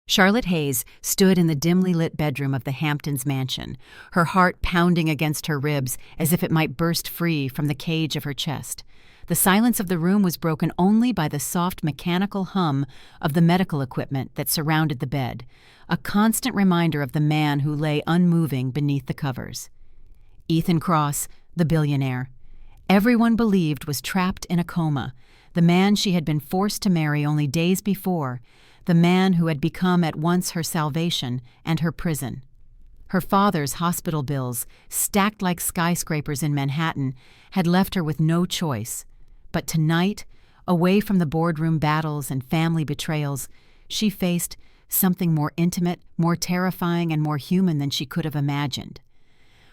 Charlotte Hayes stood in the dimly lit bedroom of the Hamptons mansion, her heart pounding against her ribs as if it might burst free from the cage of her chest. The silence of the room was broken only by the soft mechanical hum of the medical equipment that surrounded the bed, a constant reminder of the man who lay unmoving beneath the covers. Ethan Cross, the billionaire. Everyone believed was trapped in a coma, the man she had been forced to marry only days before, the man who had become at once her salvation and her prison. Her father's hospital bills, stacked like skyscrapers in Manhattan, had left her with no choice. But tonight, away from the boardroom battles and family betrayals, she faced something more intimate, more terrifying, and more human than she could have imagined.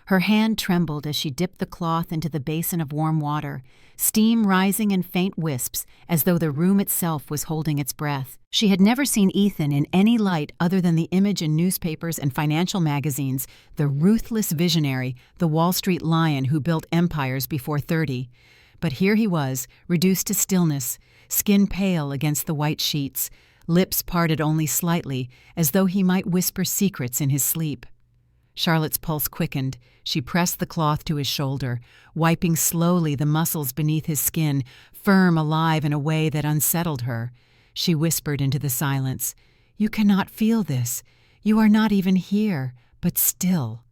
Her hand trembled as she dipped the cloth into the basin of warm water, steam rising in faint wisps as though the room itself was holding its breath. She had never seen Ethan in any light other than the image in newspapers and financial magazines, the ruthless visionary, the Wall Street lion who built empires before 30. But here he was, reduced to stillness, skin pale against the white sheets, lips parted only slightly, as though he might whisper secrets in his sleep. Charlotte's pulse quickened. She pressed the cloth to his shoulder, wiping slowly the muscles beneath his skin, firm, alive in a way that unsettled her. She whispered into the silence, "You cannot feel this. You are not even here, but still."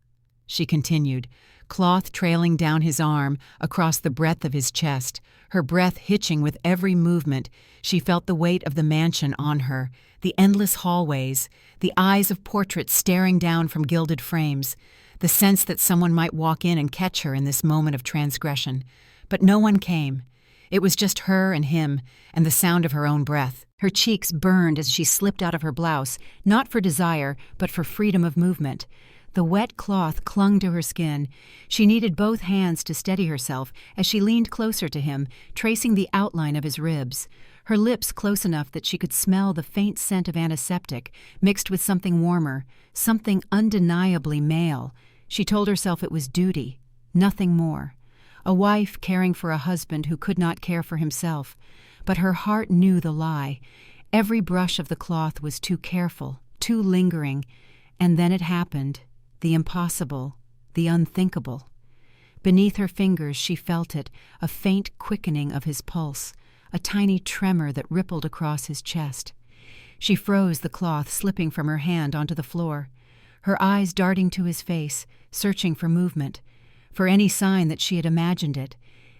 She continued, cloth trailing down his arm, across the breadth of his chest, her breath hitching with every movement. She felt the weight of the mansion on her, the endless hallways, the eyes of portraits staring down from gilded frames, the sense that someone might walk in and catch her in this moment of transgression. But no one came. It was just her and him, and the sound of her own breath. Her cheeks burned as she slipped out of her blouse, not for desire, but for freedom of movement. The wet cloth clung to her skin. She needed both hands to steady herself as she leaned closer to him, tracing the outline of his ribs, her lips close enough that she could smell the faint scent of antiseptic mixed with something warmer, something undeniably male. She told herself it was duty, nothing more. A wife caring for a husband who could not care for himself. But her heart knew the lie. Every brush of the cloth was too careful, too lingering, and then it happened. The impossible, the unthinkable. Beneath her fingers she felt it, a faint quickening of his pulse, a tiny tremor that rippled across his chest. She froze the cloth slipping from her hand onto the floor, her eyes darting to his face, searching for movement, for any sign that she had imagined it.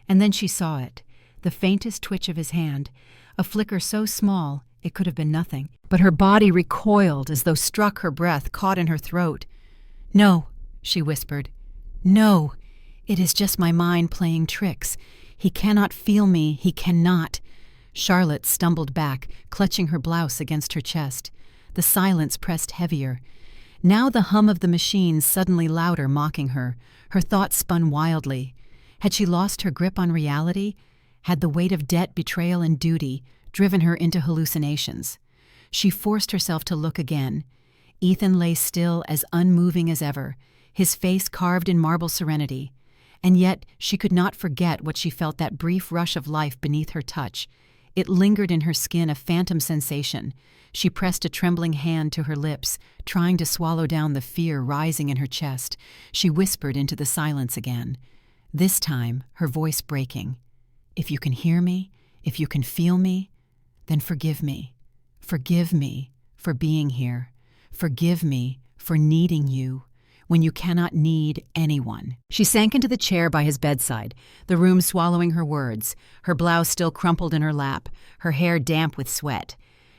And then she saw it, the faintest twitch of his hand, a flicker so small it could have been nothing. But her body recoiled as though struck, her breath caught in her throat. "No," she whispered. "No, it is just my mind playing tricks. He cannot feel me, he cannot." Charlotte stumbled back, clutching her blouse against her chest. The silence pressed heavier. Now the hum of the machine suddenly louder, mocking her. Her thoughts spun wildly. Had she lost her grip on reality? Had the weight of debt, betrayal, and duty driven her into hallucinations? She forced herself to look again. Ethan lay still, as unmoving as ever, his face carved in marble serenity. And yet she could not forget what she felt, that brief rush of life beneath her touch. It lingered in her skin, a phantom sensation. She pressed a trembling hand to her lips, trying to swallow down the fear rising in her chest. She whispered into the silence again, this time her voice breaking. "If you can hear me, if you can feel me, then forgive me. Forgive me for being here. Forgive me for needing you when you cannot need anyone." She sank into the chair by his bedside, the room swallowing her words, her blouse still crumpled in her lap, her hair damp with sweat.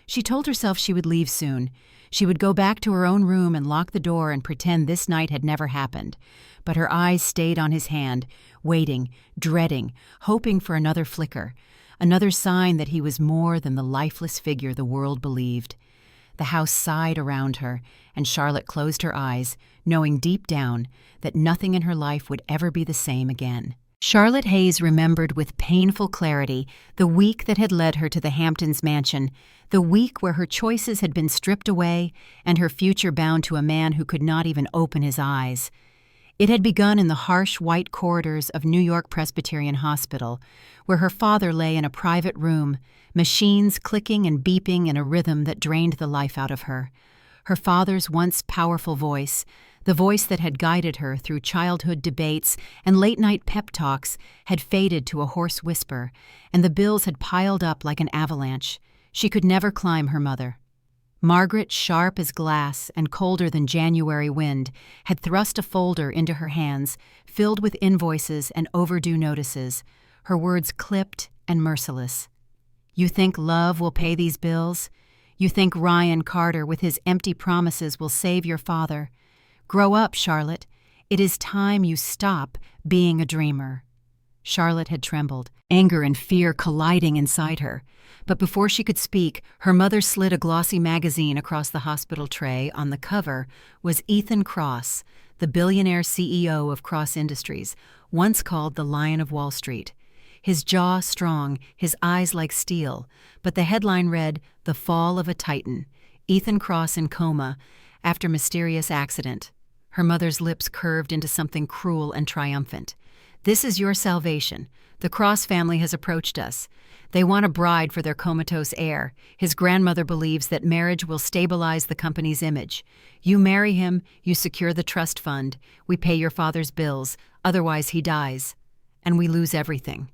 She told herself she would leave soon. She would go back to her own room and lock the door and pretend this night had never happened. But her eyes stayed on his hand, waiting, dreading, hoping for another flicker, another sign that he was more than the lifeless figure the world believed. The house sighed around her, and Charlotte closed her eyes, knowing deep down that nothing in her life would ever be the same again. Charlotte Hayes remembered with painful clarity the week that had led her to the Hamptons mansion, the week where her choices had been stripped away and her future bound to a man who could not even open his eyes. It had begun in the harsh white corridors of New York Presbyterian Hospital, where her father lay in a private room, machines clicking and beeping in a rhythm that drained the life out of her. Her father's once powerful voice, the voice that had guided her through childhood debates and late-night pep talks, had faded to a hoarse whisper, and the bills had piled up like an avalanche. She could never climb her mother. Margaret, sharp as glass and colder than January wind, had thrust a folder into her hands, filled with invoices and overdue notices, her words clipped and merciless. "You think love will pay these bills? You think Ryan Carter with his empty promises will save your father? Grow up, Charlotte. It is time you stop being a dreamer." Charlotte had trembled, anger and fear colliding inside her. But before she could speak, her mother slid a glossy magazine across the hospital tray. On the cover was Ethan Kross, the billionaire CEO of Cross Industries, once called the Lion of Wall Street. His jaw strong, his eyes like steel, but the headline read, "The Fall of a Titan. Ethan Kross in coma after mysterious accident." Her mother's lips curved into something cruel and triumphant. "This is your salvation. The Kross family has approached us. They want a bride for their comatose heir. His grandmother believes that marriage will stabilize the company's image. You marry him, you secure the trust fund, we pay your father's bills, otherwise he dies. And we lose everything."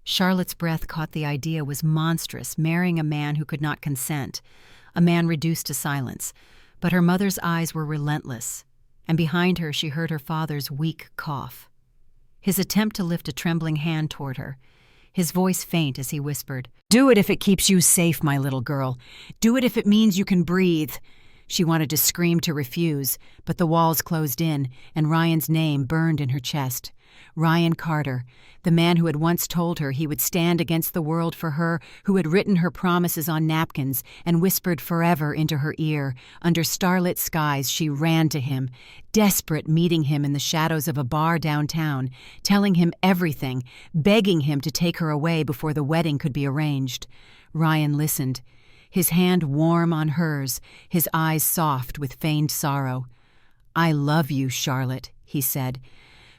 Charlotte's breath caught the idea was monstrous, marrying a man who could not consent, a man reduced to silence. But her mother's eyes were relentless, and behind her she heard her father's weak cough. His attempt to lift a trembling hand toward her, his voice faint as he whispered, "Do it if it keeps you safe, my little girl. Do it if it means you can breathe." She wanted to scream to refuse, but the walls closed in, and Ryan's name burned in her chest. Ryan Carter, the man who had once told her he would stand against the world for her, who had written her promises on napkins and whispered forever into her ear. Under starlit skies she ran to him, desperate, meeting him in the shadows of a bar downtown, telling him everything, begging him to take her away before the wedding could be arranged. Ryan listened, his hand warm on hers, his eyes soft with feigned sorrow. "I love you, Charlotte," he said.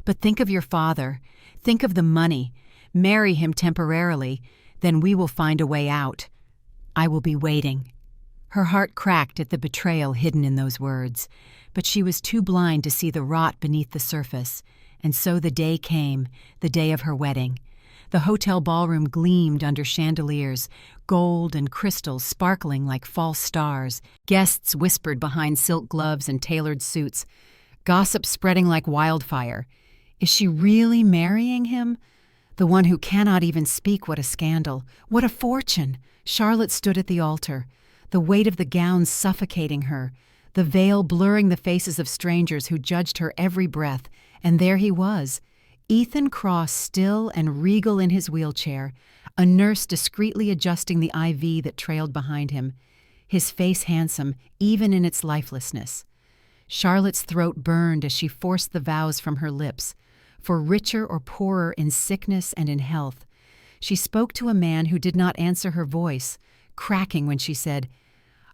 "But think of your father. Think of the money. Marry him temporarily. Then we will find a way out. I will be waiting." Her heart cracked at the betrayal hidden in those words, but she was too blind to see the rot beneath the surface. And so the day came, the day of her wedding. The hotel ballroom gleamed under chandeliers, gold and crystals sparkling like false stars. Guests whispered behind silk gloves and tailored suits, gossip spreading like wildfire. Is she really marrying him? The one who cannot even speak. What a scandal. What a fortune. Charlotte stood at the altar, the weight of the gown suffocating her, the veil blurring the faces of strangers who judged her every breath. And there he was, Ethan Kross, still and regal in his wheelchair, a nurse discreetly adjusting the IV that trailed behind him, his face handsome even in its lifelessness. Charlotte's throat burned as she forced the vows from her lips. For richer or poorer in sickness and in health, she spoke to a man who did not answer her voice, cracking when she said,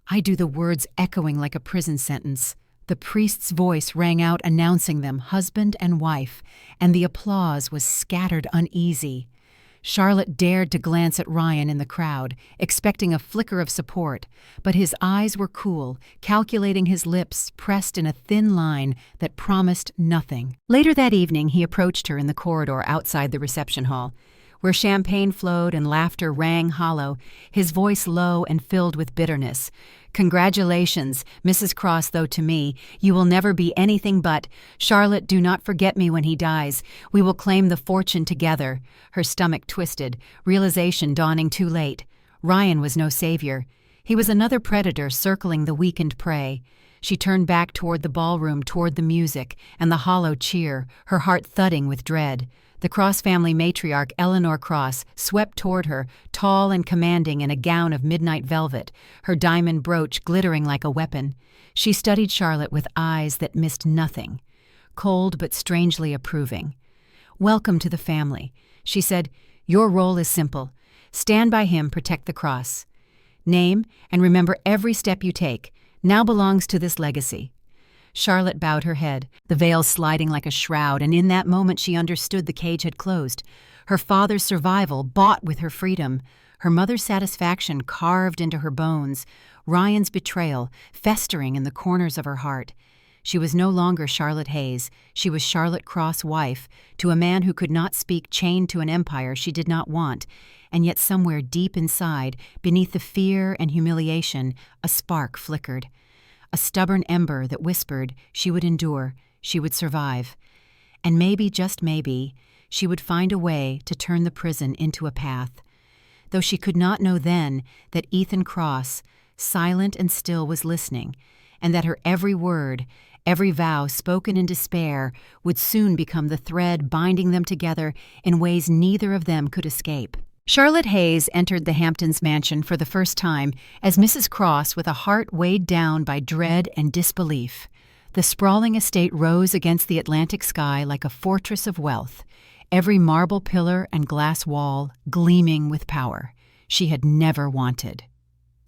"I do," the words echoing like a prison sentence. The priest's voice rang out announcing them husband and wife, and the applause was scattered uneasy. Charlotte dared to glance at Ryan in the crowd, expecting a flicker of support, but his eyes were cool, calculating, his lips pressed in a thin line that promised nothing. Later that evening, he approached her in the corridor outside the reception hall, where champagne flowed and laughter rang hollow, his voice low and filled with bitterness. "Congratulations, Mrs. Kross, though to me, you will never be anything but. Charlotte, do not forget me when he dies. We will claim the fortune together." Her stomach twisted, realization dawning too late. Ryan was no savior. He was another predator circling the weakened prey. She turned back toward the ballroom, toward the music, and the hollow cheer, her heart thudding with dread. The Kross family matriarch, Eleanor Kross, swept toward her, tall and commanding in a gown of midnight velvet, her diamond brooch glittering like a weapon. She studied Charlotte with eyes that missed nothing, cold but strangely approving. "Welcome to the family," she said. "Your role is simple. Stand by him, protect the Kross. Name and remember every step you take now belongs to this legacy." Charlotte bowed her head, the veil sliding like a shroud, and in that moment she understood the cage had closed. Her father's survival bought with her freedom, her mother's satisfaction carved into her bones, Ryan's betrayal festering in the corners of her heart. She was no longer Charlotte Hayes, she was Charlotte Cross' wife, to a man who could not speak, chained to an empire she did not want, and yet somewhere deep inside, beneath the fear and humiliation, a spark flickered. A stubborn ember that whispered she would endure, she would survive. And maybe, just maybe, she would find a way to turn the prison into a path. Though she could not know then that Ethan Cross, silent and still, was listening, and that her every word, every vow spoken in despair would soon become the thread binding them together in ways neither of them could escape. Charlotte Hayes entered the Hamptons mansion for the first time as Mrs. Cross with a heart weighed down by dread and disbelief. The sprawling estate rose against the Atlantic sky like a fortress of wealth, every marble pillar and glass wall gleaming with power she had never wanted.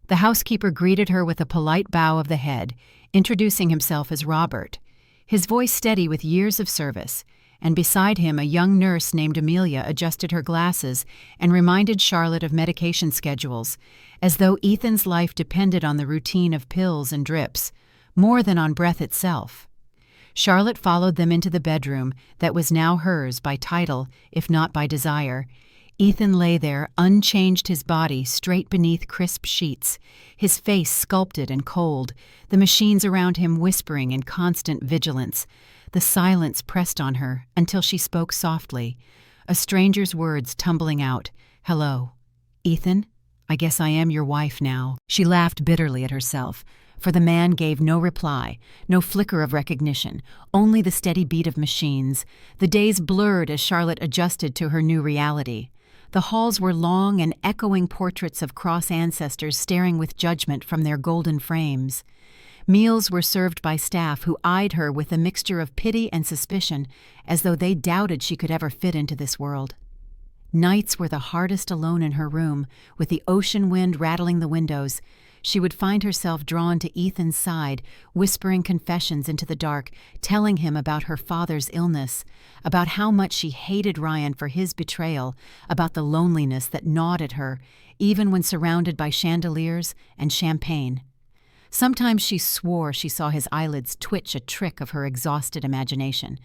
The housekeeper greeted her with a polite bow of the head, introducing himself as Robert, his voice steady with years of service, and beside him a young nurse named Amelia adjusted her glasses and reminded Charlotte of medication schedules, as though Ethan's life depended on the routine of pills and drips, more than on breath itself. Charlotte followed them into the bedroom that was now hers by title, if not by desire. Ethan lay there, unchanged, his body straight beneath crisp sheets, his face sculpted and cold, the machines around him whispering in constant vigilance. The silence pressed on her until she spoke softly, a stranger's words tumbling out. "Hello. Ethan? I guess I am your wife now." She laughed bitterly at herself, for the man gave no reply, no flicker of recognition, only the steady beat of machines. The days blurred as Charlotte adjusted to her new reality. The halls were long and echoing portraits of Cross ancestors staring with judgment from their golden frames. Meals were served by staff who eyed her with a mixture of pity and suspicion, as though they doubted she could ever fit into this world. Nights were the hardest alone in her room, with the ocean wind rattling the windows. She would find herself drawn to Ethan's side, whispering confessions into the dark, telling him about her father's illness, about how much she hated Ryan for his betrayal, about the loneliness that gnawed at her, even when surrounded by chandeliers and champagne. Sometimes she swore she saw his eyelids twitch, a trick of her exhausted imagination.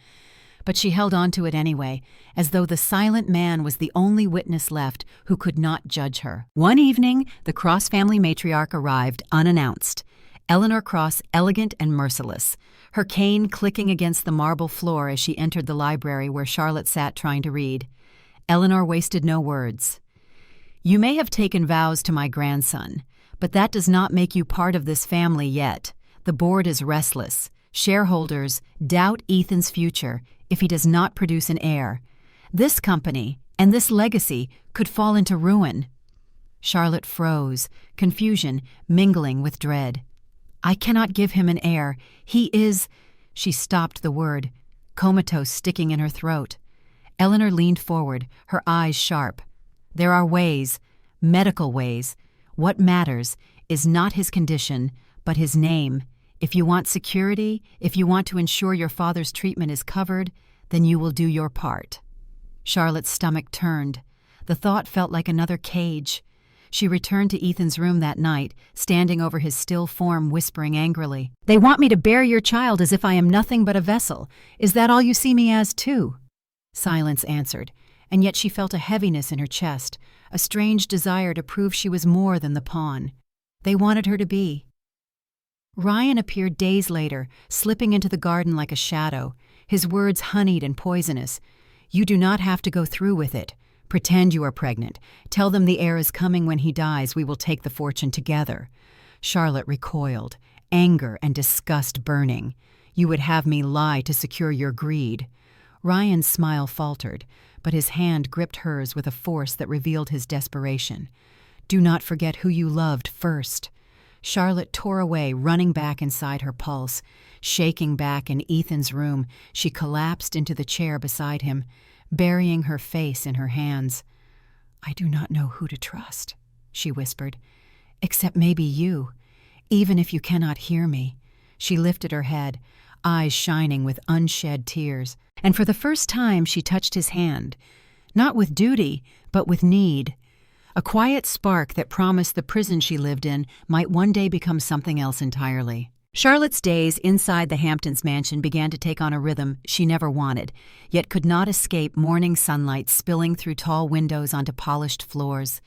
But she held on to it anyway, as though the silent man was the only witness left who could not judge her. One evening, the Cross family matriarch arrived unannounced. Eleanor Cross, elegant and merciless, her cane clicking against the marble floor as she entered the library where Charlotte sat trying to read. Eleanor wasted no words. "You may have taken vows to my grandson, but that does not make you part of this family yet. The board is restless. Shareholders doubt Ethan's future if he does not produce an heir. This company and this legacy could fall into ruin." Charlotte froze, confusion mingling with dread. "I cannot give him an heir. He is—" She stopped the word, comatose sticking in her throat. Eleanor leaned forward, her eyes sharp. "There are ways, medical ways. What matters is not his condition, but his name. If you want security, if you want to ensure your father's treatment is covered, then you will do your part." Charlotte's stomach turned. The thought felt like another cage. She returned to Ethan's room that night, standing over his still form, whispering angrily, "They want me to bear your child as if I am nothing but a vessel. Is that all you see me as, too?" Silence answered, and yet she felt a heaviness in her chest, a strange desire to prove she was more than the pawn they wanted her to be. Ryan appeared days later, slipping into the garden like a shadow, his words honeyed and poisonous. "You do not have to go through with it. Pretend you are pregnant. Tell them the heir is coming when he dies. We will take the fortune together." Charlotte recoiled, anger and disgust burning. "You would have me lie to secure your greed." Ryan's smile faltered, but his hand gripped hers with a force that revealed his desperation. "Do not forget who you loved first." Charlotte tore away, running back inside her pulse. Shaking back in Ethan's room, she collapsed into the chair beside him, burying her face in her hands. "I do not know who to trust," she whispered, "except maybe you, even if you cannot hear me." She lifted her head. eyes shining with unshed tears. And for the first time she touched his hand, not with duty, but with need. A quiet spark that promised the prison she lived in might one day become something else entirely. Charlotte's days inside the Hamptons mansion began to take on a rhythm she never wanted, yet could not escape morning sunlight spilling through tall windows onto polished floors,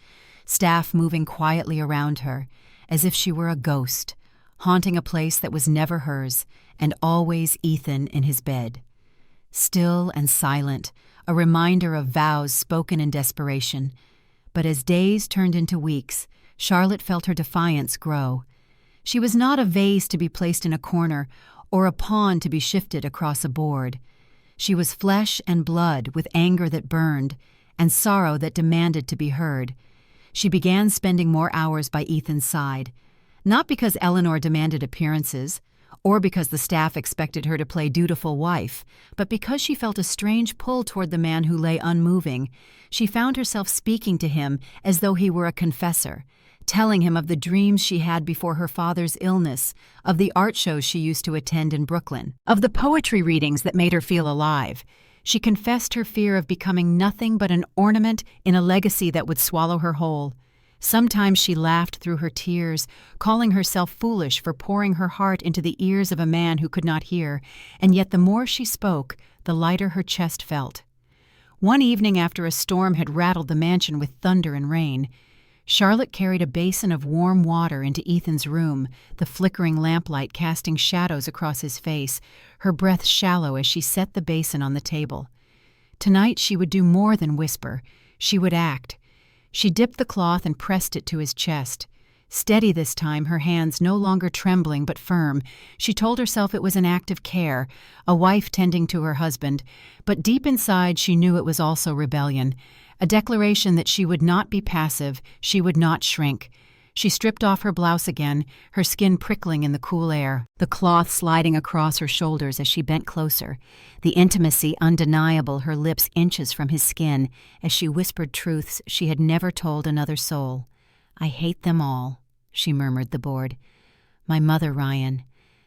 staff moving quietly around her, as if she were a ghost, haunting a place that was never hers, and always Ethan in his bed. Still and silent, a reminder of vows spoken in desperation. But as days turned into weeks, Charlotte felt her defiance grow. She was not a vase to be placed in a corner or a pawn to be shifted across a board. She was flesh and blood with anger that burned and sorrow that demanded to be heard. She began spending more hours by Ethan's side, not because Eleanor demanded appearances or because the staff expected her to play dutiful wife, but because she felt a strange pull toward the man who lay unmoving. She found herself speaking to him as though he were a confessor, telling him of the dreams she had before her father's illness, of the art shows she used to attend in Brooklyn, of the poetry readings that made her feel alive. She confessed her fear of becoming nothing but an ornament in a legacy that would swallow her whole. Sometimes she laughed through her tears, calling herself foolish for pouring her heart into the ears of a man who could not hear, and yet the more she spoke, the lighter her chest felt. One evening after a storm had rattled the mansion with thunder and rain, Charlotte carried a basin of warm water into Ethan's room, the flickering lamplight casting shadows across his face, her breath shallow as she set the basin on the table. Tonight she would do more than whisper. She would act. She dipped the cloth and pressed it to his chest. Steady this time, her hands no longer trembling but firm. She told herself it was an act of care, a wife tending to her husband, but deep inside she knew it was also rebellion, a declaration that she would not be passive, she would not shrink. She stripped off her blouse again, her skin prickling in the cool air, the cloth sliding across her shoulders as she bent closer, the intimacy undeniable, her lips inches from his skin, as she whispered truths she had never told another soul. "I hate them all," she murmured the board. "My mother, Ryan.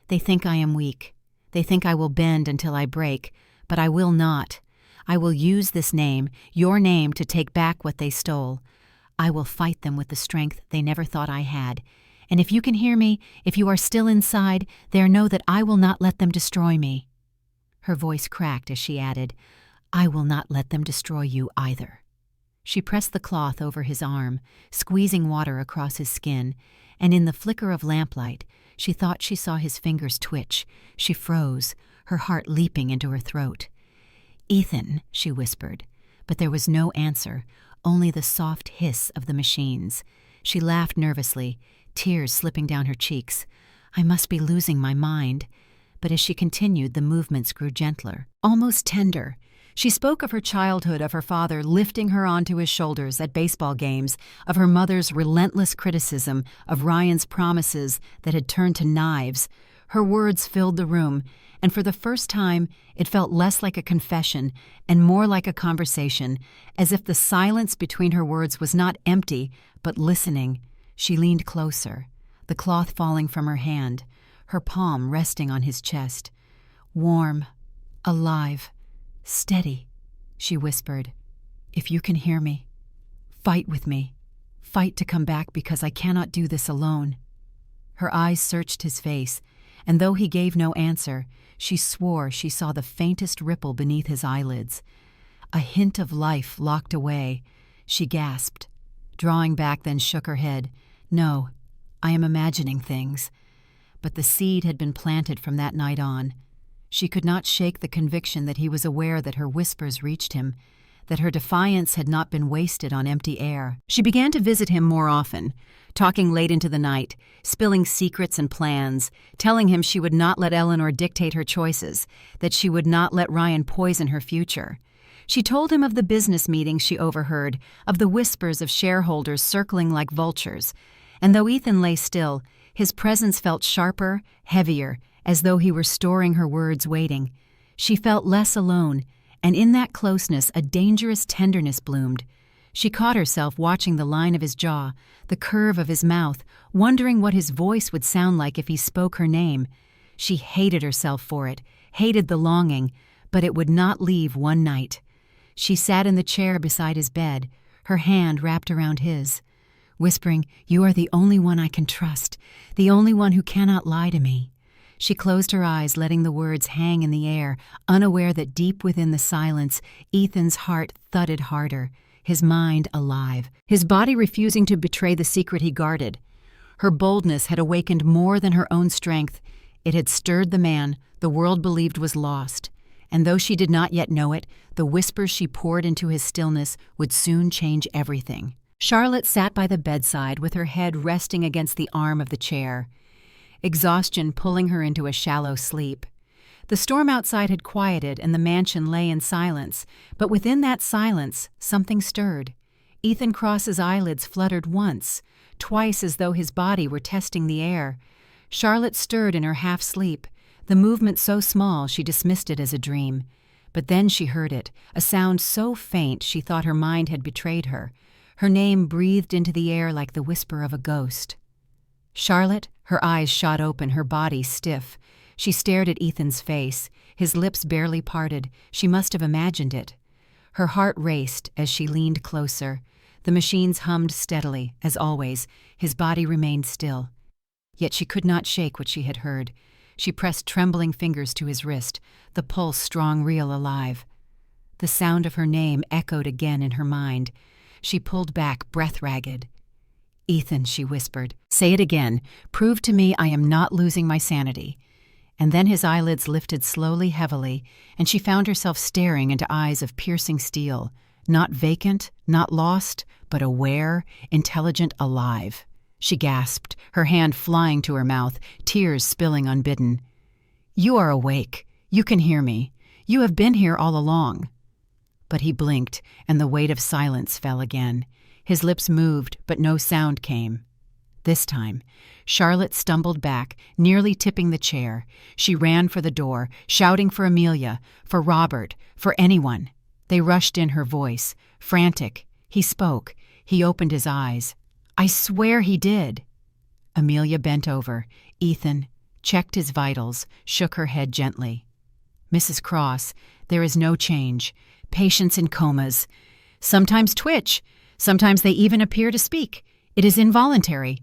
They think I am weak. They think I will bend until I break, but I will not. I will use this name, your name, to take back what they stole. I will fight them with the strength they never thought I had. And if you can hear me, if you are still inside, there know that I will not let them destroy me." Her voice cracked as she added, "I will not let them destroy you either." She pressed the cloth over his arm, squeezing water across his skin, and in the flicker of lamplight, she thought she saw his fingers twitch. She froze, her heart leaping into her throat. "Ethan," she whispered, but there was no answer, only the soft hiss of the machines. She laughed nervously, tears slipping down her cheeks. "I must be losing my mind." But as she continued, the movements grew gentler, almost tender. She spoke of her childhood, of her father lifting her onto his shoulders at baseball games, of her mother's relentless criticism, of Ryan's promises that had turned to knives. Her words filled the room, and for the first time it felt less like a confession and more like a conversation, as if the silence between her words was not empty, but listening. She leaned closer, the cloth falling from her hand, her palm resting on his chest. "Warm, alive, steady," she whispered. "If you can hear me, fight with me. Fight to come back, because I cannot do this alone." Her eyes searched his face, and though he gave no answer, she swore she saw the faintest ripple beneath his eyelids. A hint of life locked away. She gasped, drawing back, then shook her head. "No, I am imagining things." But the seed had been planted from that night on. She could not shake the conviction that he was aware that her whispers reached him, that her defiance had not been wasted on empty air. She began to visit him more often, talking late into the night, spilling secrets and plans, telling him she would not let Eleanor dictate her choices, that she would not let Ryan poison her future. She told him of the business meetings she overheard, of the whispers of shareholders circling like vultures, and though Ethan lay still, his presence felt sharper, heavier, as though he were storing her words, waiting. She felt less alone, and in that closeness a dangerous tenderness bloomed. She caught herself watching the line of his jaw, the curve of his mouth, wondering what his voice would sound like if he spoke her name. She hated herself for it, hated the longing, but it would not leave one night. She sat in the chair beside his bed, her hand wrapped around his, whispering, "You are the only one I can trust, the only one who cannot lie to me." She closed her eyes, letting the words hang in the air, unaware that deep within the silence, Ethan's heart thudded harder, his mind alive, his body refusing to betray the secret he guarded. Her boldness had awakened more than her own strength. It had stirred the man the world believed was lost, and though she did not yet know it, the whispers she poured into his stillness would soon change everything. Charlotte sat by the bedside with her head resting against the arm of the chair, exhaustion pulling her into a shallow sleep. The storm outside had quieted and the mansion lay in silence, but within that silence, something stirred. Ethan Cross's eyelids fluttered once, twice as though his body were testing the air. Charlotte stirred in her half-sleep, the movement so small she dismissed it as a dream. But then she heard it, a sound so faint she thought her mind had betrayed her. Her name breathed into the air like the whisper of a ghost. Charlotte, her eyes shot open, her body stiff. She stared at Ethan's face, his lips barely parted. She must have imagined it. Her heart raced as she leaned closer. The machines hummed steadily, as always. His body remained still. Yet she could not shake what she had heard. She pressed trembling fingers to his wrist, the pulse strong, real, alive. The sound of her name echoed again in her mind. She pulled back, breath-ragged. "Ethan," she whispered, "say it again. Prove to me I am not losing my sanity." And then his eyelids lifted slowly, heavily, and she found herself staring into eyes of piercing steel, not vacant, not lost, but aware, intelligent, alive. She gasped, her hand flying to her mouth, tears spilling unbidden. "You are awake. You can hear me. You have been here all along." But he blinked, and the weight of silence fell again. His lips moved, but no sound came. This time, Charlotte stumbled back, nearly tipping the chair. She ran for the door, shouting for Amelia, for Robert, for anyone. They rushed in, her voice, frantic. He spoke. He opened his eyes. "I swear he did." Amelia bent over. Ethan checked his vitals, shook her head gently. "Mrs. Cross, there is no change. Patients in comas. Sometimes twitch. Sometimes they even appear to speak. It is involuntary."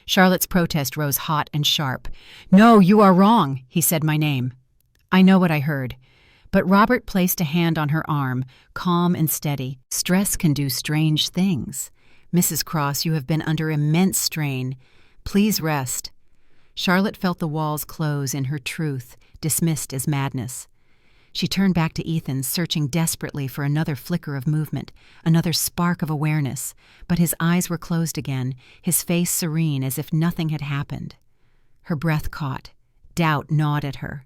Charlotte's protest rose hot and sharp. "No, you are wrong," he said my name. "I know what I heard." But Robert placed a hand on her arm, calm and steady. "Stress can do strange things. Mrs. Cross, you have been under immense strain. Please rest." Charlotte felt the walls close in her truth, dismissed as madness. She turned back to Ethan, searching desperately for another flicker of movement, another spark of awareness, but his eyes were closed again, his face serene as if nothing had happened. Her breath caught. Doubt gnawed at her.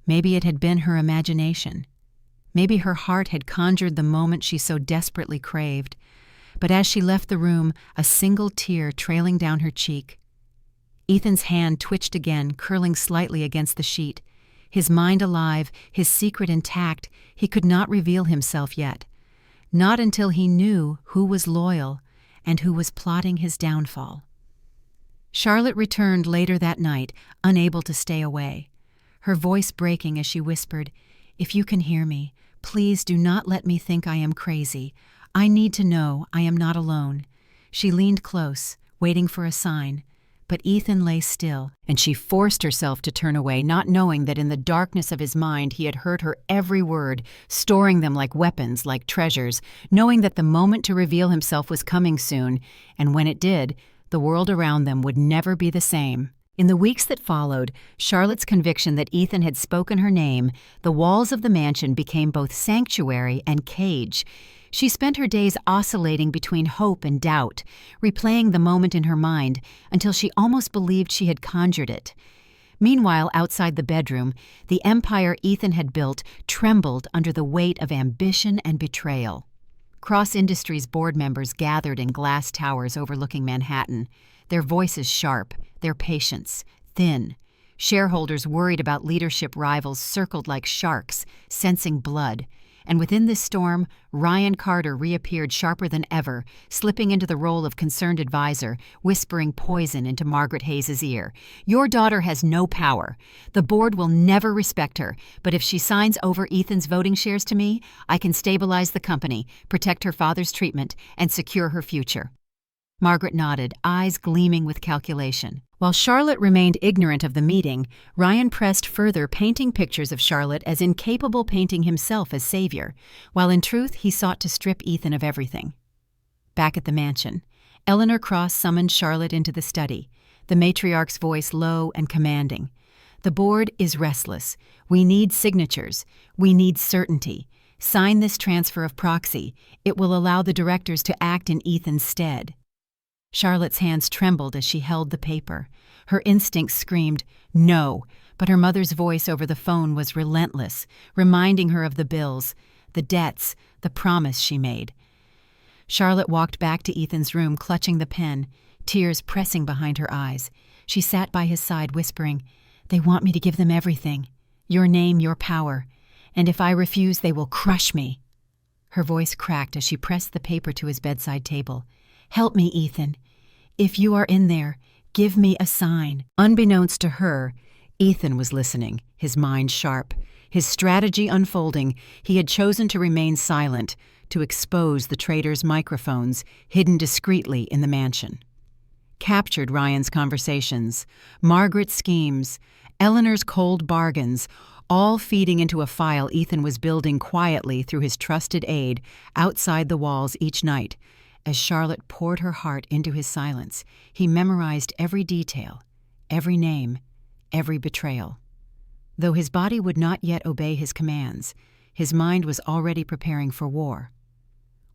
Maybe it had been her imagination. Maybe her heart had conjured the moment she so desperately craved. But as she left the room, a single tear trailing down her cheek. Ethan's hand twitched again, curling slightly against the sheet. His mind alive, his secret intact, he could not reveal himself yet. Not until he knew who was loyal and who was plotting his downfall. Charlotte returned later that night, unable to stay away. Her voice breaking as she whispered, "If you can hear me, please do not let me think I am crazy. I need to know I am not alone." She leaned close, waiting for a sign. But Ethan lay still, and she forced herself to turn away, not knowing that in the darkness of his mind he had heard her every word, storing them like weapons, like treasures, knowing that the moment to reveal himself was coming soon, and when it did, the world around them would never be the same. In the weeks that followed, Charlotte's conviction that Ethan had spoken her name, the walls of the mansion became both sanctuary and cage. She spent her days oscillating between hope and doubt, replaying the moment in her mind until she almost believed she had conjured it. Meanwhile, outside the bedroom, the empire Ethan had built trembled under the weight of ambition and betrayal. Cross Industries board members gathered in glass towers overlooking Manhattan, their voices sharp, their patience thin. Shareholders worried about leadership rivals circled like sharks, sensing blood. And within this storm, Ryan Carter reappeared sharper than ever, slipping into the role of concerned advisor, whispering poison into Margaret Hayes' ear. "Your daughter has no power. The board will never respect her, but if she signs over Ethan's voting shares to me, I can stabilize the company, protect her father's treatment, and secure her future." Margaret nodded, eyes gleaming with calculation. While Charlotte remained ignorant of the meeting, Ryan pressed further, painting pictures of Charlotte as incapable, painting himself as savior, while in truth he sought to strip Ethan of everything. Back at the mansion, Eleanor Cross summoned Charlotte into the study, the matriarch's voice low and commanding. "The board is restless. We need signatures. We need certainty. Sign this transfer of proxy. It will allow the directors to act in Ethan's stead." Charlotte's hands trembled as she held the paper. Her instincts screamed, "No," but her mother's voice over the phone was relentless, reminding her of the bills, the debts, the promise she made. Charlotte walked back to Ethan's room, clutching the pen, tears pressing behind her eyes. She sat by his side, whispering, "They want me to give them everything. Your name, your power. And if I refuse, they will crush me." Her voice cracked as she pressed the paper to his bedside table. "Help me, Ethan. If you are in there, give me a sign." Unbeknownst to her, Ethan was listening, his mind sharp. His strategy unfolding, he had chosen to remain silent, to expose the traitor's microphones hidden discreetly in the mansion. Captured Ryan's conversations, Margaret's schemes, Eleanor's cold bargains, all feeding into a file Ethan was building quietly through his trusted aide outside the walls each night. As Charlotte poured her heart into his silence, he memorized every detail, every name, every betrayal. Though his body would not yet obey his commands, his mind was already preparing for war.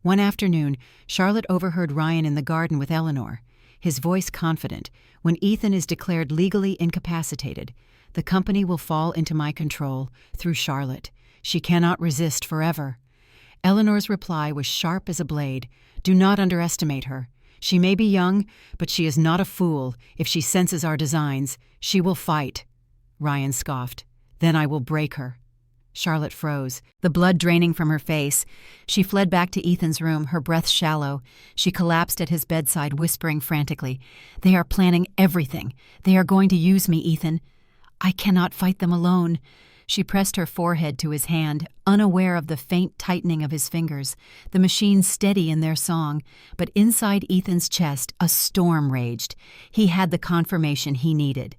One afternoon, Charlotte overheard Ryan in the garden with Eleanor, his voice confident. "When Ethan is declared legally incapacitated, the company will fall into my control through Charlotte. She cannot resist forever." Eleanor's reply was sharp as a blade. "Do not underestimate her. She may be young, but she is not a fool. If she senses our designs, she will fight." Ryan scoffed. "Then I will break her." Charlotte froze, the blood draining from her face. She fled back to Ethan's room, her breath shallow. She collapsed at his bedside, whispering frantically, "They are planning everything. They are going to use me, Ethan. I cannot fight them alone." She pressed her forehead to his hand, unaware of the faint tightening of his fingers, the machine steady in their song. But inside Ethan's chest, a storm raged. He had the confirmation he needed.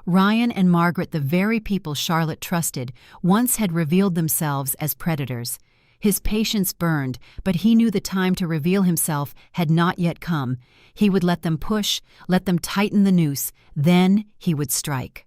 Ryan and Margaret, the very people Charlotte trusted, once had revealed themselves as predators. His patience burned, but he knew the time to reveal himself had not yet come. He would let them push, let them tighten the noose, then he would strike.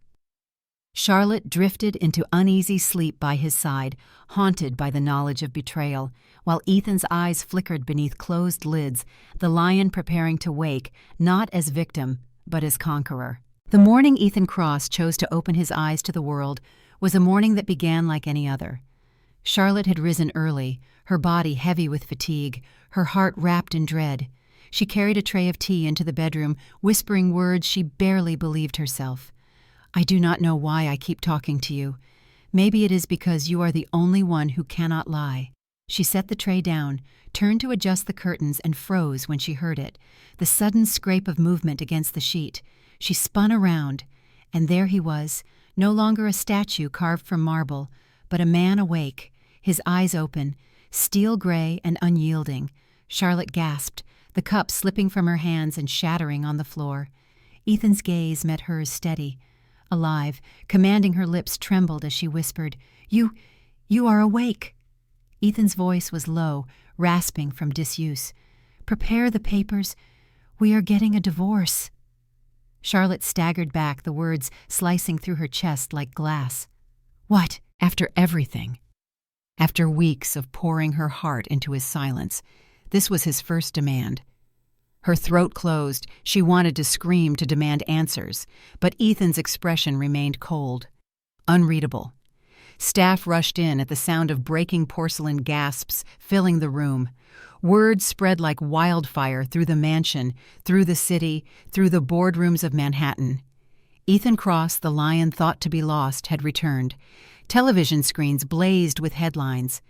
Charlotte drifted into uneasy sleep by his side, haunted by the knowledge of betrayal, while Ethan's eyes flickered beneath closed lids, the lion preparing to wake, not as victim, but as conqueror. The morning Ethan Cross chose to open his eyes to the world was a morning that began like any other. Charlotte had risen early, her body heavy with fatigue, her heart wrapped in dread. She carried a tray of tea into the bedroom, whispering words she barely believed herself. "I do not know why I keep talking to you. Maybe it is because you are the only one who cannot lie." She set the tray down, turned to adjust the curtains, and froze when she heard it, the sudden scrape of movement against the sheet. She spun around, and there he was, no longer a statue carved from marble, but a man awake, his eyes open, steel gray and unyielding. Charlotte gasped, the cup slipping from her hands and shattering on the floor. Ethan's gaze met hers steady. Alive, commanding, her lips trembled as she whispered, You are awake." Ethan's voice was low, rasping from disuse. "Prepare the papers. We are getting a divorce." Charlotte staggered back, the words slicing through her chest like glass. What? After everything? After weeks of pouring her heart into his silence, this was his first demand. Her throat closed. She wanted to scream, to demand answers, but Ethan's expression remained cold, unreadable. Staff rushed in at the sound of breaking porcelain gasps filling the room. Word spread like wildfire through the mansion, through the city, through the boardrooms of Manhattan. Ethan Cross, the lion thought to be lost, had returned. Television screens blazed with headlines.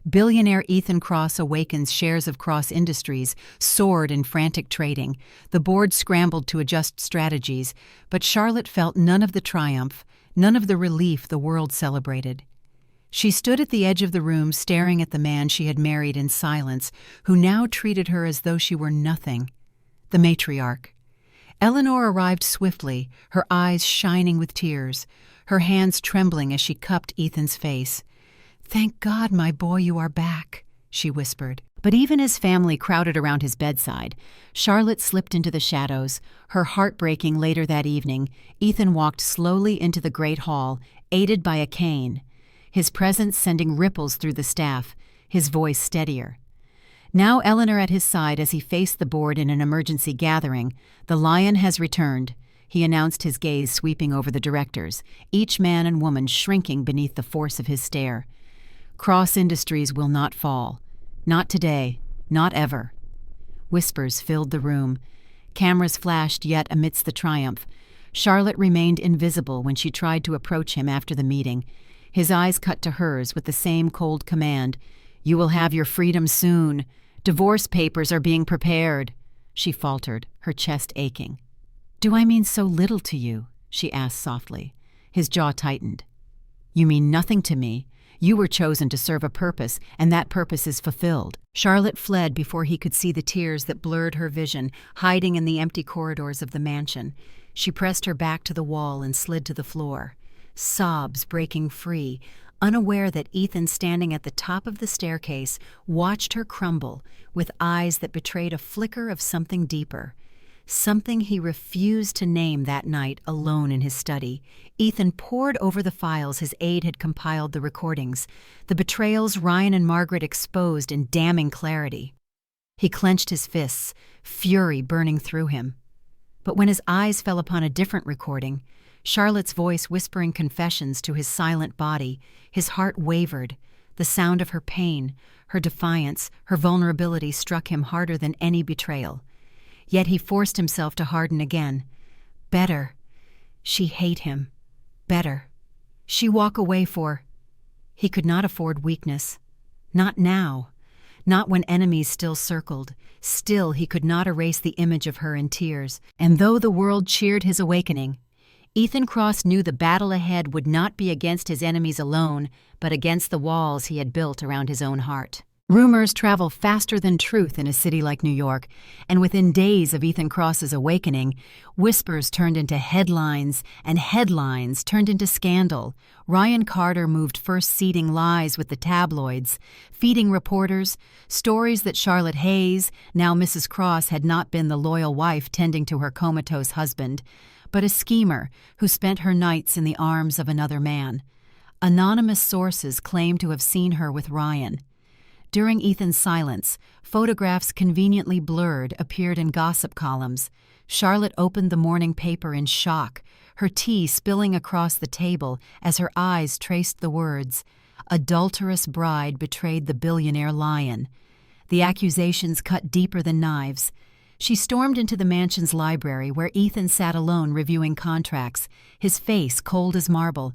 Billionaire Ethan Cross Awakens shares of Cross Industries soared in frantic trading. The board scrambled to adjust strategies, but Charlotte felt none of the triumph, none of the relief the world celebrated. She stood at the edge of the room staring at the man she had married in silence, who now treated her as though she were nothing. The matriarch. Eleanor arrived swiftly, her eyes shining with tears, her hands trembling as she cupped Ethan's face. "Thank God, my boy, you are back," she whispered. But even as family crowded around his bedside, Charlotte slipped into the shadows. Her heart breaking later that evening, Ethan walked slowly into the great hall, aided by a cane, his presence sending ripples through the staff, his voice steadier. Now Eleanor at his side as he faced the board in an emergency gathering. "The lion has returned," he announced, his gaze sweeping over the directors, each man and woman shrinking beneath the force of his stare. "Cross Industries will not fall. Not today. Not ever." Whispers filled the room. Cameras flashed yet amidst the triumph. Charlotte remained invisible when she tried to approach him after the meeting. His eyes cut to hers with the same cold command. "You will have your freedom soon. Divorce papers are being prepared." She faltered, her chest aching. "Do I mean so little to you?" she asked softly. His jaw tightened. "You mean nothing to me. You were chosen to serve a purpose, and that purpose is fulfilled." Charlotte fled before he could see the tears that blurred her vision, hiding in the empty corridors of the mansion. She pressed her back to the wall and slid to the floor, sobs breaking free, unaware that Ethan, standing at the top of the staircase, watched her crumble with eyes that betrayed a flicker of something deeper. Something he refused to name that night alone in his study. Ethan pored over the files his aide had compiled, the recordings, the betrayals Ryan and Margaret exposed in damning clarity. He clenched his fists, fury burning through him. But when his eyes fell upon a different recording, Charlotte's voice whispering confessions to his silent body, his heart wavered. The sound of her pain, her defiance, her vulnerability struck him harder than any betrayal. Yet he forced himself to harden again. Better. She hate him. Better. She walk away for. He could not afford weakness. Not now. Not when enemies still circled. Still he could not erase the image of her in tears. And though the world cheered his awakening, Ethan Cross knew the battle ahead would not be against his enemies alone, but against the walls he had built around his own heart. Rumors travel faster than truth in a city like New York, and within days of Ethan Cross's awakening, whispers turned into headlines, and headlines turned into scandal. Ryan Carter moved first seeding lies with the tabloids, feeding reporters stories that Charlotte Hayes, now Mrs. Cross, had not been the loyal wife tending to her comatose husband, but a schemer who spent her nights in the arms of another man. Anonymous sources claimed to have seen her with Ryan. During Ethan's silence, photographs conveniently blurred appeared in gossip columns. Charlotte opened the morning paper in shock, her tea spilling across the table as her eyes traced the words, "Adulterous bride betrayed the billionaire lion." The accusations cut deeper than knives. She stormed into the mansion's library where Ethan sat alone reviewing contracts, his face cold as marble.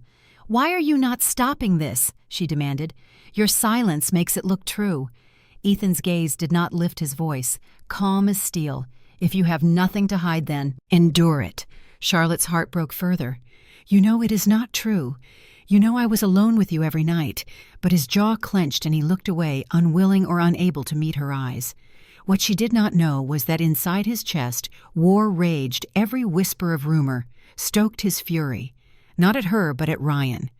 "Why are you not stopping this?" she demanded. "Your silence makes it look true." Ethan's gaze did not lift his voice, calm as steel. "If you have nothing to hide, then endure it." Charlotte's heart broke further. "You know it is not true. You know I was alone with you every night." But his jaw clenched and he looked away, unwilling or unable to meet her eyes. What she did not know was that inside his chest, war raged. Every whisper of rumor stoked his fury. Not at her, but at Ryan.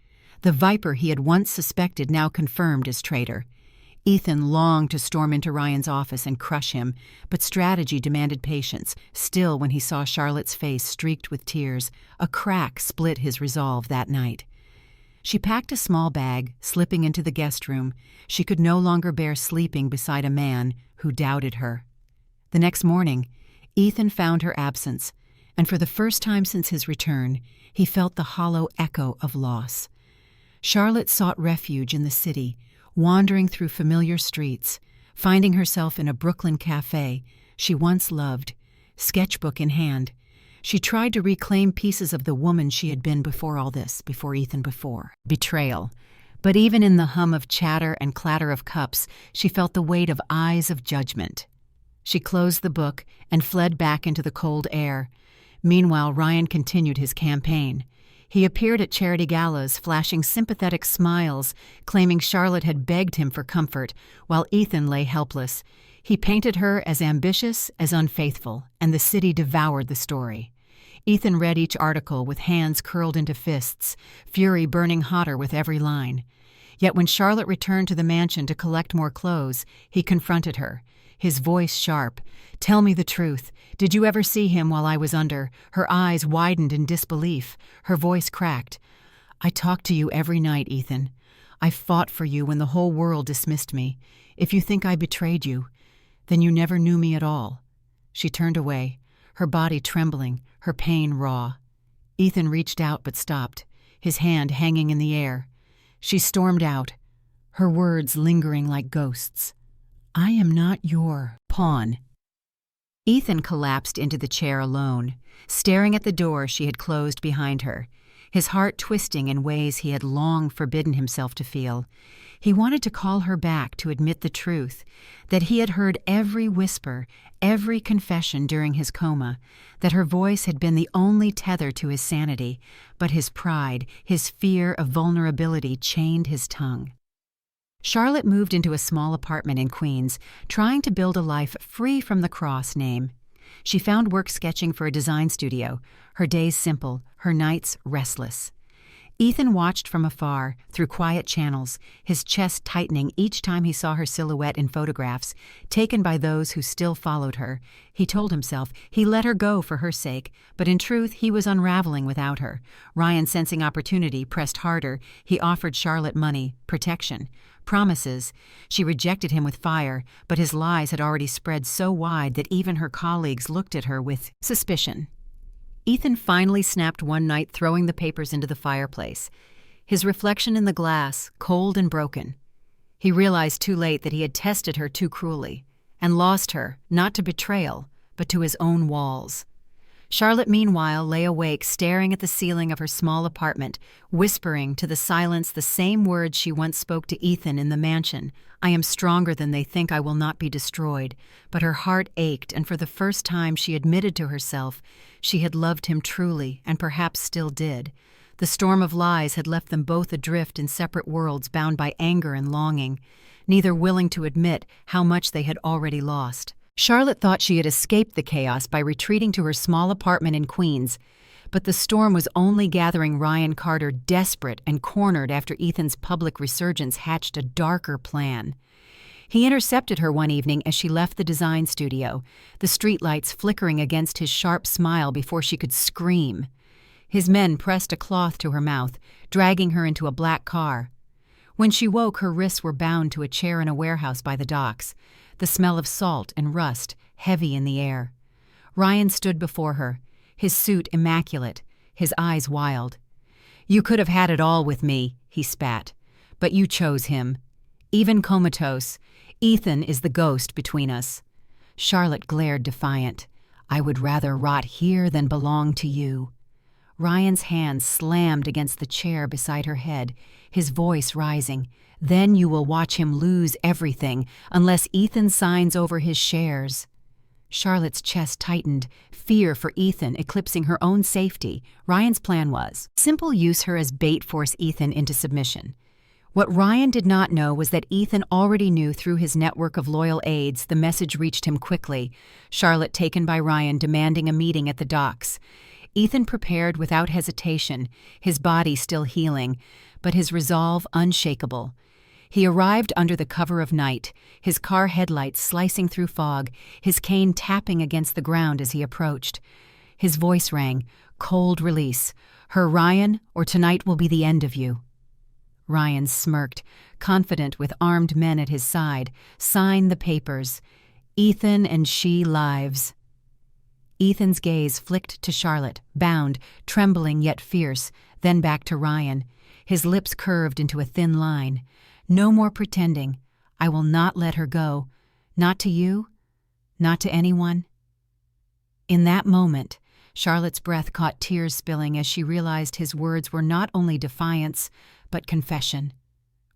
The viper he had once suspected now confirmed as traitor. Ethan longed to storm into Ryan's office and crush him, but strategy demanded patience. Still, when he saw Charlotte's face streaked with tears, a crack split his resolve that night. She packed a small bag, slipping into the guest room. She could no longer bear sleeping beside a man who doubted her. The next morning, Ethan found her absence, and for the first time since his return, he felt the hollow echo of loss. Charlotte sought refuge in the city, wandering through familiar streets, finding herself in a Brooklyn cafe she once loved, sketchbook in hand. She tried to reclaim pieces of the woman she had been before all this, before Ethan, before betrayal. But even in the hum of chatter and clatter of cups, she felt the weight of eyes of judgment. She closed the book and fled back into the cold air. Meanwhile, Ryan continued his campaign. He appeared at charity galas, flashing sympathetic smiles, claiming Charlotte had begged him for comfort, while Ethan lay helpless. He painted her as ambitious as unfaithful, and the city devoured the story. Ethan read each article with hands curled into fists, fury burning hotter with every line. Yet when Charlotte returned to the mansion to collect more clothes, he confronted her, his voice sharp. "Tell me the truth. Did you ever see him while I was under?" Her eyes widened in disbelief. Her voice cracked. "I talked to you every night, Ethan. I fought for you when the whole world dismissed me. If you think I betrayed you, then you never knew me at all." She turned away, her body trembling, her pain raw. Ethan reached out but stopped, his hand hanging in the air. She stormed out, her words lingering like ghosts. "I am not your pawn." Ethan collapsed into the chair alone, staring at the door she had closed behind her, his heart twisting in ways he had long forbidden himself to feel. He wanted to call her back to admit the truth, that he had heard every whisper, every confession during his coma, that her voice had been the only tether to his sanity, but his pride, his fear of vulnerability chained his tongue. Charlotte moved into a small apartment in Queens, trying to build a life free from the Cross name. She found work sketching for a design studio, her days simple, her nights restless. Ethan watched from afar, through quiet channels, his chest tightening each time he saw her silhouette in photographs, taken by those who still followed her. He told himself he let her go for her sake, but in truth he was unraveling without her. Ryan, sensing opportunity, pressed harder. He offered Charlotte money, protection, promises. She rejected him with fire, but his lies had already spread so wide that even her colleagues looked at her with suspicion. Ethan finally snapped one night, throwing the papers into the fireplace, his reflection in the glass, cold and broken. He realized too late that he had tested her too cruelly, and lost her, not to betrayal, but to his own walls. Charlotte, meanwhile, lay awake, staring at the ceiling of her small apartment, whispering to the silence the same words she once spoke to Ethan in the mansion. "I am stronger than they think. I will not be destroyed." But her heart ached, and for the first time she admitted to herself she had loved him truly, and perhaps still did. The storm of lies had left them both adrift in separate worlds, bound by anger and longing, neither willing to admit how much they had already lost. Charlotte thought she had escaped the chaos by retreating to her small apartment in Queens, but the storm was only gathering. Ryan Carter, desperate and cornered after Ethan's public resurgence, hatched a darker plan. He intercepted her one evening as she left the design studio, the streetlights flickering against his sharp smile before she could scream. His men pressed a cloth to her mouth, dragging her into a black car. When she woke, her wrists were bound to a chair in a warehouse by the docks, the smell of salt and rust heavy in the air. Ryan stood before her, his suit immaculate, his eyes wild. "You could have had it all with me," he spat, "but you chose him. Even comatose, Ethan is the ghost between us." Charlotte glared defiant. "I would rather rot here than belong to you." Ryan's hand slammed against the chair beside her head, his voice rising. "Then you will watch him lose everything unless Ethan signs over his shares." Charlotte's chest tightened, fear for Ethan eclipsing her own safety. Ryan's plan was simple: use her as bait, force Ethan into submission. What Ryan did not know was that Ethan already knew through his network of loyal aides. The message reached him quickly. Charlotte, taken by Ryan, demanding a meeting at the docks. Ethan prepared without hesitation, his body still healing, but his resolve unshakable. He arrived under the cover of night, his car headlights slicing through fog, his cane tapping against the ground as he approached. His voice rang, cold release. "Her, Ryan, or tonight will be the end of you." Ryan smirked, confident with armed men at his side. "Sign the papers. Ethan and she lives." Ethan's gaze flicked to Charlotte, bound, trembling yet fierce, then back to Ryan. His lips curved into a thin line. "No more pretending. I will not let her go. Not to you, not to anyone." In that moment, Charlotte's breath caught tears spilling as she realized his words were not only defiance, but confession.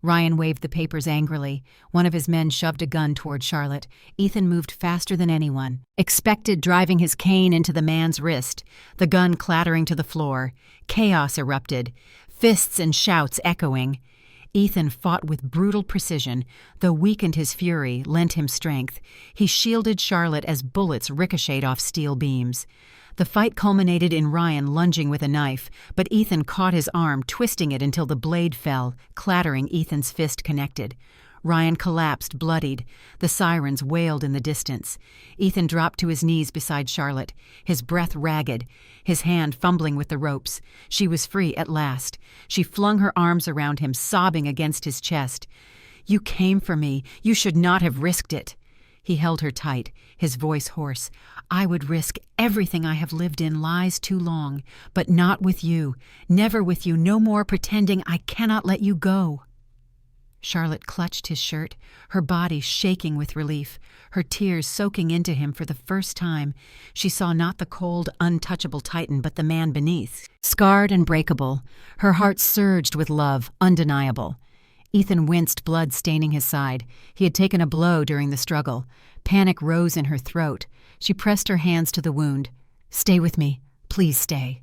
Ryan waved the papers angrily. One of his men shoved a gun toward Charlotte. Ethan moved faster than anyone, expected, driving his cane into the man's wrist, the gun clattering to the floor. Chaos erupted, fists and shouts echoing. Ethan fought with brutal precision, though weakened his fury, lent him strength. He shielded Charlotte as bullets ricocheted off steel beams. The fight culminated in Ryan lunging with a knife, but Ethan caught his arm, twisting it until the blade fell, clattering. Ethan's fist connected. Ryan collapsed, bloodied. The sirens wailed in the distance. Ethan dropped to his knees beside Charlotte, his breath ragged, his hand fumbling with the ropes. She was free at last. She flung her arms around him, sobbing against his chest. "You came for me. You should not have risked it." He held her tight, his voice hoarse. "I would risk everything I have lived in lies too long, but not with you. Never with you. No more pretending. I cannot let you go." Charlotte clutched his shirt, her body shaking with relief, her tears soaking into him for the first time. She saw not the cold, untouchable Titan, but the man beneath, scarred and breakable. Her heart surged with love, undeniable. Ethan winced, blood staining his side. He had taken a blow during the struggle. Panic rose in her throat. She pressed her hands to the wound. "Stay with me. Please stay."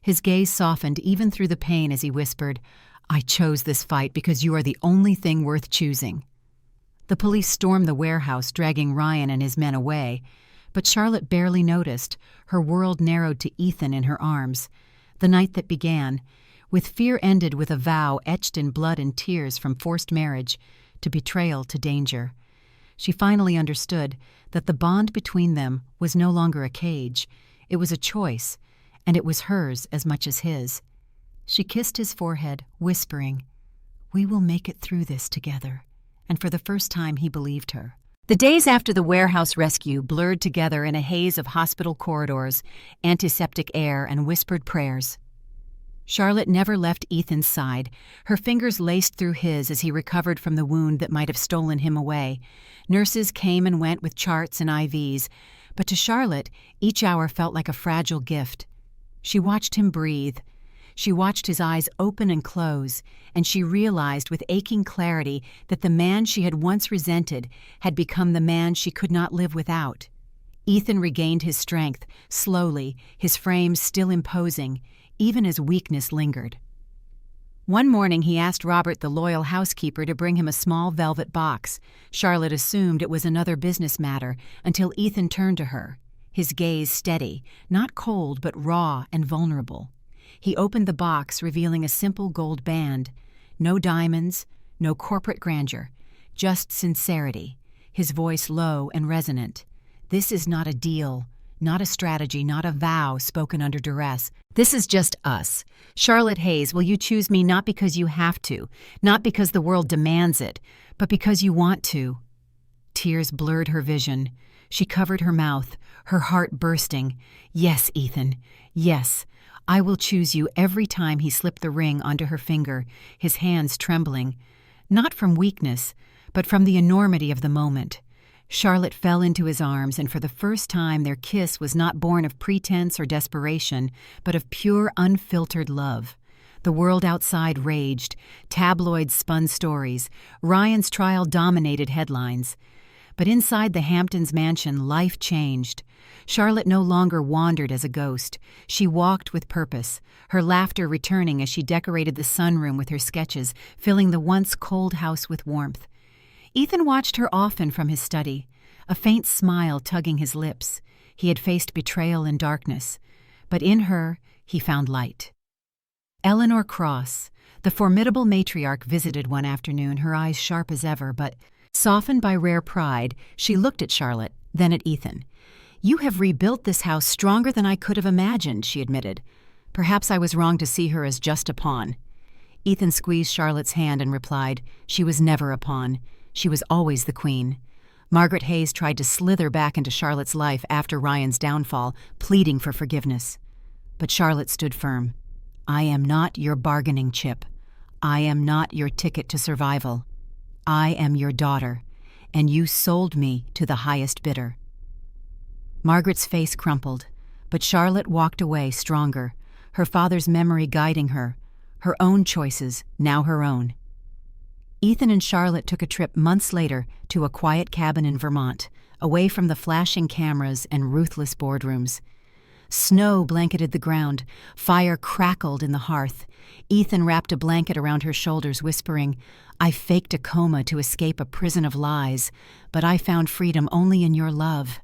His gaze softened even through the pain as he whispered, "I chose this fight because you are the only thing worth choosing." The police stormed the warehouse, dragging Ryan and his men away. But Charlotte barely noticed. Her world narrowed to Ethan in her arms. The night that began, with fear, ended with a vow etched in blood and tears from forced marriage to betrayal to danger. She finally understood that the bond between them was no longer a cage. It was a choice, and it was hers as much as his. She kissed his forehead, whispering, "We will make it through this together." And for the first time he believed her. The days after the warehouse rescue blurred together in a haze of hospital corridors, antiseptic air, and whispered prayers. Charlotte never left Ethan's side. Her fingers laced through his as he recovered from the wound that might have stolen him away. Nurses came and went with charts and IVs, but to Charlotte, each hour felt like a fragile gift. She watched him breathe. She watched his eyes open and close, and she realized with aching clarity that the man she had once resented had become the man she could not live without. Ethan regained his strength, slowly, his frame still imposing, even as weakness lingered. One morning he asked Robert, the loyal housekeeper, to bring him a small velvet box. Charlotte assumed it was another business matter until Ethan turned to her, his gaze steady, not cold but raw and vulnerable. He opened the box, revealing a simple gold band. No diamonds, no corporate grandeur, just sincerity, his voice low and resonant. "This is not a deal, not a strategy, not a vow spoken under duress. This is just us. Charlotte Hayes, will you choose me not because you have to, not because the world demands it, but because you want to?" Tears blurred her vision. She covered her mouth, her heart bursting. "Yes, Ethan, yes. I will choose you." Every time he slipped the ring onto her finger, his hands trembling, not from weakness, but from the enormity of the moment. Charlotte fell into his arms, and for the first time their kiss was not born of pretense or desperation, but of pure, unfiltered love. The world outside raged. Tabloids spun stories. Ryan's trial dominated headlines. But inside the Hamptons mansion, life changed. Charlotte no longer wandered as a ghost. She walked with purpose, her laughter returning as she decorated the sunroom with her sketches, filling the once cold house with warmth. Ethan watched her often from his study, a faint smile tugging his lips. He had faced betrayal and darkness, but in her he found light. Eleanor Cross, the formidable matriarch, visited one afternoon, her eyes sharp as ever, but softened by rare pride. She looked at Charlotte, then at Ethan. "You have rebuilt this house stronger than I could have imagined," she admitted. "Perhaps I was wrong to see her as just a pawn." Ethan squeezed Charlotte's hand and replied, "She was never a pawn. She was always the queen." Margaret Hayes tried to slither back into Charlotte's life after Ryan's downfall, pleading for forgiveness. But Charlotte stood firm. "I am not your bargaining chip. I am not your ticket to survival. I am your daughter, and you sold me to the highest bidder." Margaret's face crumpled, but Charlotte walked away stronger, her father's memory guiding her, her own choices now her own. Ethan and Charlotte took a trip months later to a quiet cabin in Vermont, away from the flashing cameras and ruthless boardrooms. Snow blanketed the ground, fire crackled in the hearth. Ethan wrapped a blanket around her shoulders, whispering, "I faked a coma to escape a prison of lies, but I found freedom only in your love."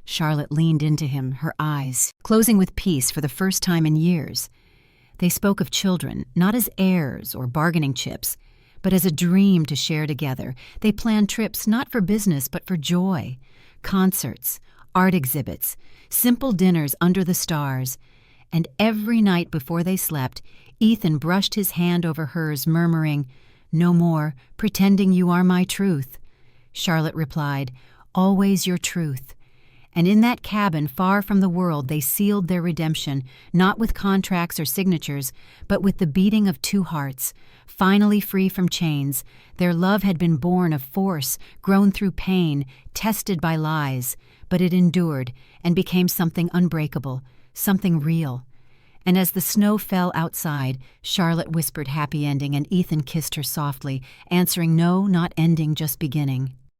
Charlotte leaned into him, her eyes closing with peace for the first time in years. They spoke of children, not as heirs or bargaining chips, but as a dream to share together. They planned trips not for business but for joy. Concerts, art exhibits, simple dinners under the stars. And every night before they slept, Ethan brushed his hand over hers, murmuring, "No more pretending you are my truth." Charlotte replied, "Always your truth." And in that cabin far from the world they sealed their redemption, not with contracts or signatures, but with the beating of two hearts. Finally free from chains, their love had been born of force, grown through pain, tested by lies, but it endured and became something unbreakable, something real. And as the snow fell outside, Charlotte whispered happy ending, and Ethan kissed her softly, answering no, not ending, just beginning.